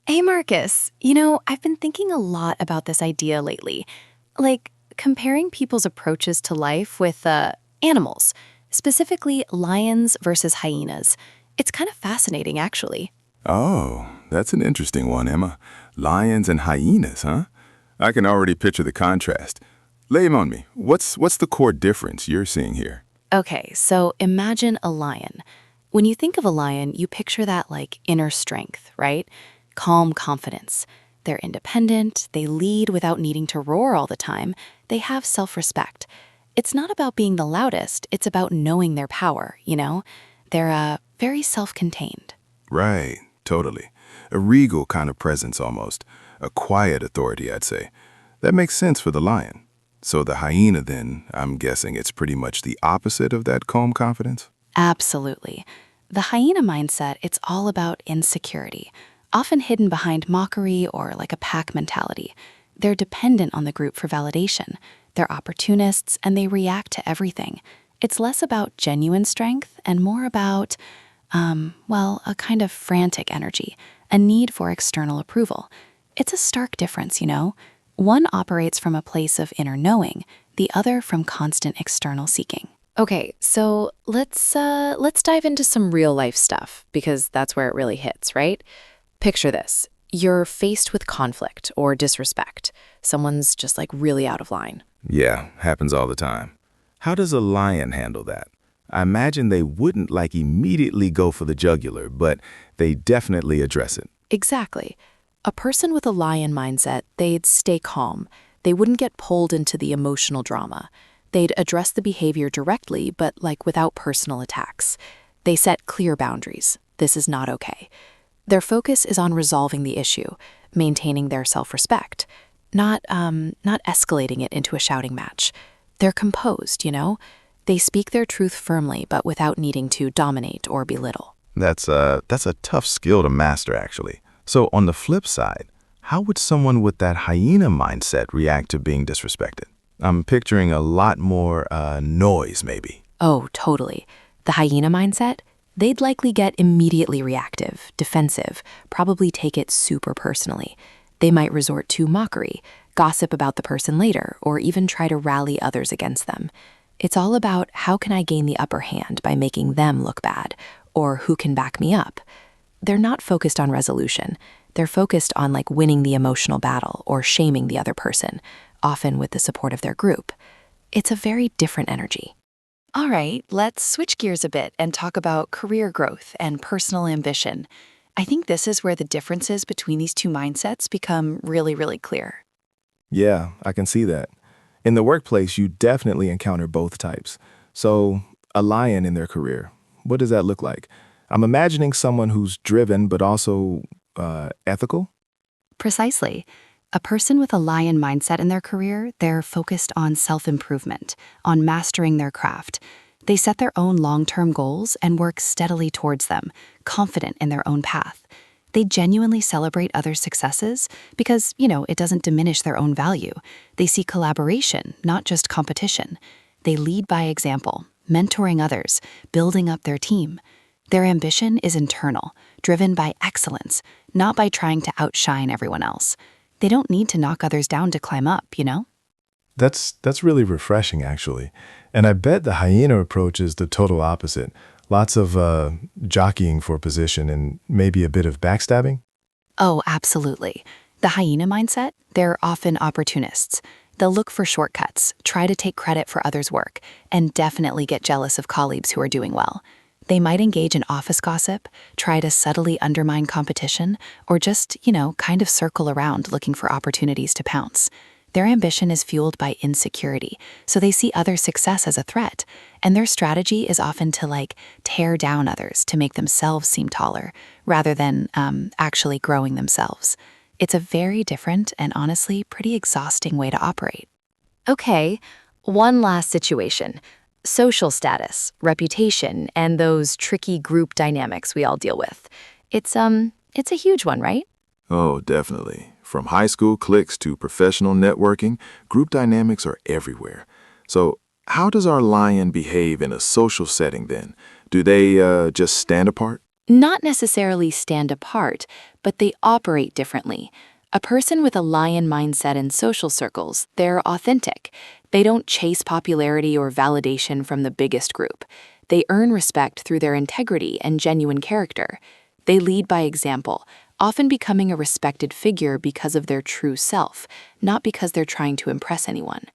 Hey Marcus, I've been thinking a lot about this idea lately. Like comparing people's approaches to life with animals, specifically lions versus hyenas. It's kind of fascinating, actually. Oh, that's an interesting one, Emma. Lions and hyenas, huh? I can already picture the contrast. Lay 'em on me. What's the core difference you're seeing here? Okay, so imagine a lion. When you think of a lion, you picture that like inner strength, right? Calm confidence. They're independent, they lead without needing to roar all the time, they have self respect. It's not about being the loudest, it's about knowing their power. They're very self contained. Right, totally. A regal kind of presence almost. A quiet authority, I'd say. That makes sense for the lion. So the hyena then, I'm guessing it's pretty much the opposite of that calm confidence? Absolutely. The hyena mindset, it's all about insecurity, often hidden behind mockery or like a pack mentality. They're dependent on the group for validation. They're opportunists and they react to everything. It's less about genuine strength and more about, a kind of frantic energy, a need for external approval. It's a stark difference. One operates from a place of inner knowing, the other from constant external seeking. Okay, so let's dive into some real life stuff because that's where it really hits, right? Picture this. You're faced with conflict or disrespect. Someone's just like really out of line. Yeah, happens all the time. How does a lion handle that? I imagine they wouldn't immediately go for the jugular, but they definitely address it. Exactly. A person with a lion mindset, they'd stay calm. They wouldn't get pulled into the emotional drama. They'd address the behavior directly, but like without personal attacks. They set clear boundaries. This is not okay. Their focus is on resolving the issue, maintaining their self-respect, not escalating it into a shouting match. They're composed. They speak their truth firmly, but without needing to dominate or belittle. That's a tough skill to master, actually. So on the flip side, how would someone with that hyena mindset react to being disrespected? I'm picturing a lot more noise, maybe. Oh, totally. The hyena mindset? They'd likely get immediately reactive, defensive, probably take it super personally. They might resort to mockery, gossip about the person later, or even try to rally others against them. It's all about how can I gain the upper hand by making them look bad, or who can back me up. They're not focused on resolution. They're focused on like winning the emotional battle or shaming the other person, often with the support of their group. It's a very different energy. All right, let's switch gears a bit and talk about career growth and personal ambition. I think this is where the differences between these two mindsets become really, really clear. Yeah, I can see that. In the workplace, you definitely encounter both types. So, a lion in their career, what does that look like? I'm imagining someone who's driven but also ethical. Precisely. A person with a lion mindset in their career, they're focused on self-improvement, on mastering their craft. They set their own long-term goals and work steadily towards them, confident in their own path. They genuinely celebrate others' successes because, it doesn't diminish their own value. They see collaboration, not just competition. They lead by example, mentoring others, building up their team. Their ambition is internal, driven by excellence, not by trying to outshine everyone else. They don't need to knock others down to climb up? That's really refreshing, actually. And I bet the hyena approach is the total opposite. Lots of jockeying for position and maybe a bit of backstabbing. Oh, absolutely. The hyena mindset, they're often opportunists. They'll look for shortcuts, try to take credit for others' work, and definitely get jealous of colleagues who are doing well. They might engage in office gossip, try to subtly undermine competition, or just, kind of circle around looking for opportunities to pounce. Their ambition is fueled by insecurity, so they see other success as a threat, and their strategy is often to tear down others to make themselves seem taller, rather than actually growing themselves. It's a very different and honestly pretty exhausting way to operate. Okay, one last situation. Social status, reputation, and those tricky group dynamics we all deal with. It's a huge one, right? Oh, definitely. From high school cliques to professional networking, group dynamics are everywhere. So, how does our lion behave in a social setting then? Do they just stand apart? Not necessarily stand apart, but they operate differently. A person with a lion mindset in social circles, they're authentic. They don't chase popularity or validation from the biggest group. They earn respect through their integrity and genuine character. They lead by example, often becoming a respected figure because of their true self, not because they're trying to impress anyone.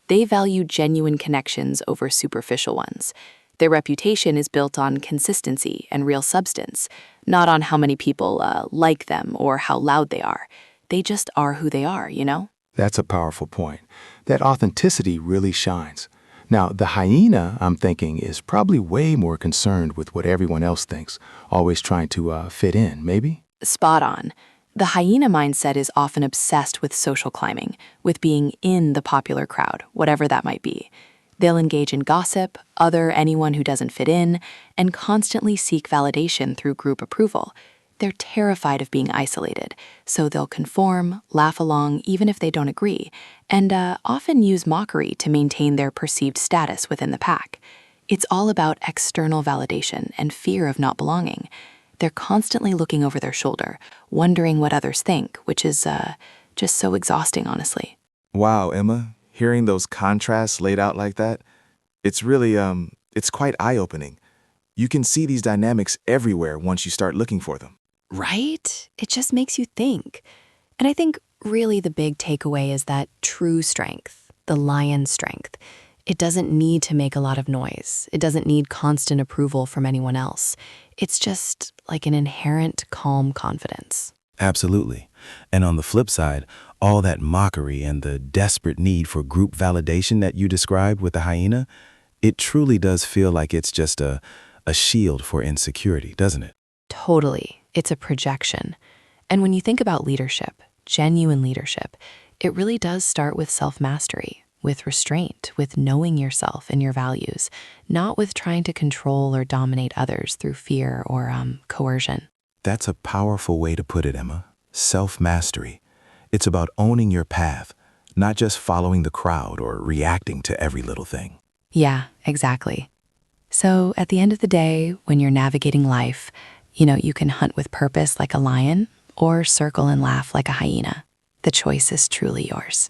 They value genuine connections over superficial ones. Their reputation is built on consistency and real substance, not on how many people like them or how loud they are. They just are who they are, you know? That's a powerful point. That authenticity really shines. Now, the hyena, I'm thinking, is probably way more concerned with what everyone else thinks, always trying to fit in, maybe? Spot on. The hyena mindset is often obsessed with social climbing, with being in the popular crowd, whatever that might be. They'll engage in gossip, other anyone who doesn't fit in, and constantly seek validation through group approval. They're terrified of being isolated, so they'll conform, laugh along even if they don't agree, and often use mockery to maintain their perceived status within the pack. It's all about external validation and fear of not belonging. They're constantly looking over their shoulder, wondering what others think, which is just so exhausting, honestly. Wow, Emma, hearing those contrasts laid out like that, it's really, it's quite eye-opening. You can see these dynamics everywhere once you start looking for them. Right? It just makes you think. And I think really the big takeaway is that true strength, the lion strength, it doesn't need to make a lot of noise. It doesn't need constant approval from anyone else. It's just like an inherent calm confidence. Absolutely. And on the flip side, all that mockery and the desperate need for group validation that you described with the hyena, it truly does feel like it's just a shield for insecurity, doesn't it? Totally. It's a projection. And when you think about leadership, genuine leadership, it really does start with self-mastery, with restraint, with knowing yourself and your values, not with trying to control or dominate others through fear or coercion. That's a powerful way to put it, Emma. Self-mastery. It's about owning your path, not just following the crowd or reacting to every little thing. Yeah, exactly. So at the end of the day, when you're navigating life, you can hunt with purpose like a lion or circle and laugh like a hyena. The choice is truly yours.